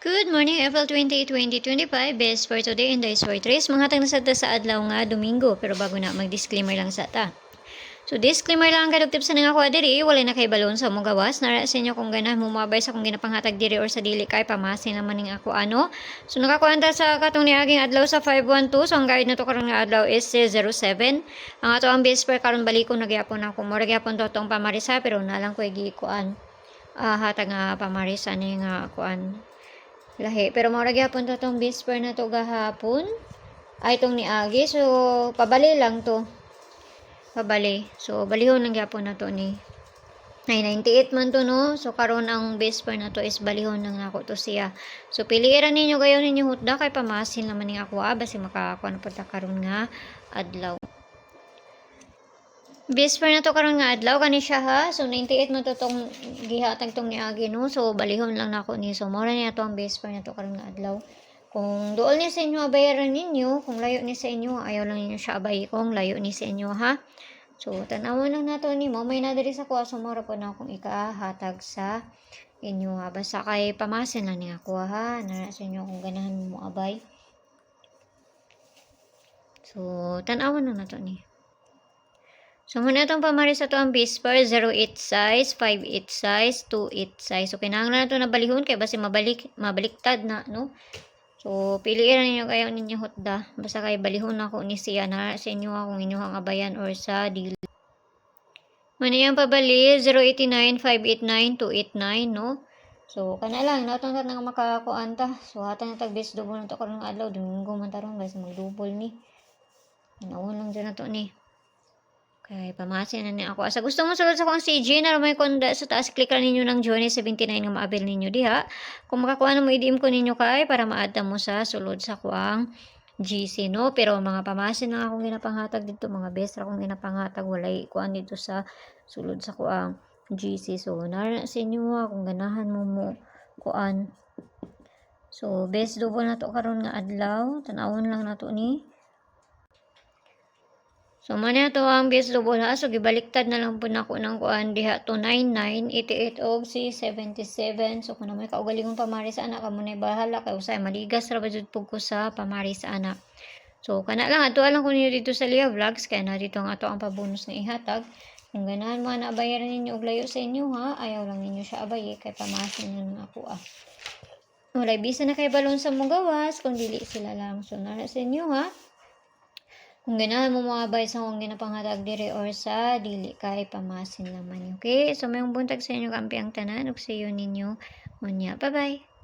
Good morning, April 28, 2025. Best for today and days for tres. Mga tang nasada sa adlaw nga Domingo. Pero bago na, mag-disclaimer lang sa ta. So, disclaimer lang ang kadugtip sa nga ko diri. Wala na kay balon sa mong gawas. Nara sa inyo kung ganah mumabay sa kung ginapanghatag diri or sa dili kay pamasin naman ning ako ano. So, nakakuanta sa katong niaging adlaw sa 512. So, ang guide na to karon nga adlaw is 07. Ang ato ang best for karon balikon nagyapon ako. Mura gyapon to tong pamarisa pero nalang ko gikuan. Hatag nga pamarisa ni nga kuan lahi. Pero mao ra gyapon to tong whisper na to gahapon. Ay tong niagi. So pabali lang to. Pabali. So balihon lang gyapon na to ni. Ay 98 man to no. So karon ang whisper na to is balihon lang ako to siya. So piliira ninyo gayon ninyo hutda kay pamasin naman ning ako basi makakuan pud ta karon nga adlaw. Whisper na to karon nga adlaw kani siya ha. So 98 man to tong gihatag tong niagi no. So balihon lang nako ni. So mora niya to ang whisper na to karon nga adlaw. Kung duol ni sa inyo bayaran ninyo, kung layo ni sa inyo, ayaw lang ninyo siya abay kung layo ni sa inyo ha. So tanawon lang nato ni mo may nadiri sa kuha so mora po na akong ikahatag sa inyo ha. Basta kay pamasin lang ni ako ha. Nara sa inyo kung ganahan mo abay. So tanawon lang nato ni. So, muna itong pamari sa ito ang whisper, 08 size, 58 size, 28 size. So, kinahanglan na ito na balihon kaya basi mabaliktad na, no? So, piliin ninyo kayo ninyo hotda. Basta kayo balihon ako ni siya na sa inyo kung inyong abayan or sa dili. Muna yung pabali, 089, 589, 289, no? So, kana lang, natong na nga makakuanta. So, hatan na tagbis double na ito karong adlaw. Domingo man tarong guys, mag-double ni. Naon lang dyan na ito ni. Okay, pamasin na ni ako. Asa gusto mo sulod sa akong CG na may konda sa taas, click lang ninyo ng join 79 nga maabil ninyo diha. Kung makakuha na mo i-DM ko ninyo kay para ma-add mo sa sulod sa kuang GC no. Pero mga pamasin na akong ginapanghatag dito, mga best akong ginapanghatag walay kuan dito sa sulod sa kuang GC. So nara sa inyo kung ganahan mo kuan. So best double na to karon nga adlaw, tan-awon lang nato ni. So, mana to ang base double ha. So, gibaliktad na lang po na ako ng kuan diha to 99, 88 og si 77. So, kung may kaugalingong pamari sa anak, kamo na bahala. Kaya usay, maligas ra ba jud po ko sa pamari sa anak. So, kana lang. Ato lang ko ninyo dito sa Lia Vlogs. Kaya na dito ang ato ang pabonus nga ihatag. Kung ganahan mo na bayaran ninyo og layo sa inyo ha. Ayaw lang ninyo siya abay. Kaya pamasin nyo ako Walay, bisa na kay balon sa mong gawas. Kung dili sila lang. So, nara sa inyo ha. Kung ganahan mo makabay sa kung ginapanghatag diri or sa dili kay pamasin naman. Okay? So, mayong buntag sa inyo kampi ang tanan ug sa iyo ninyo. Unya. Bye-bye.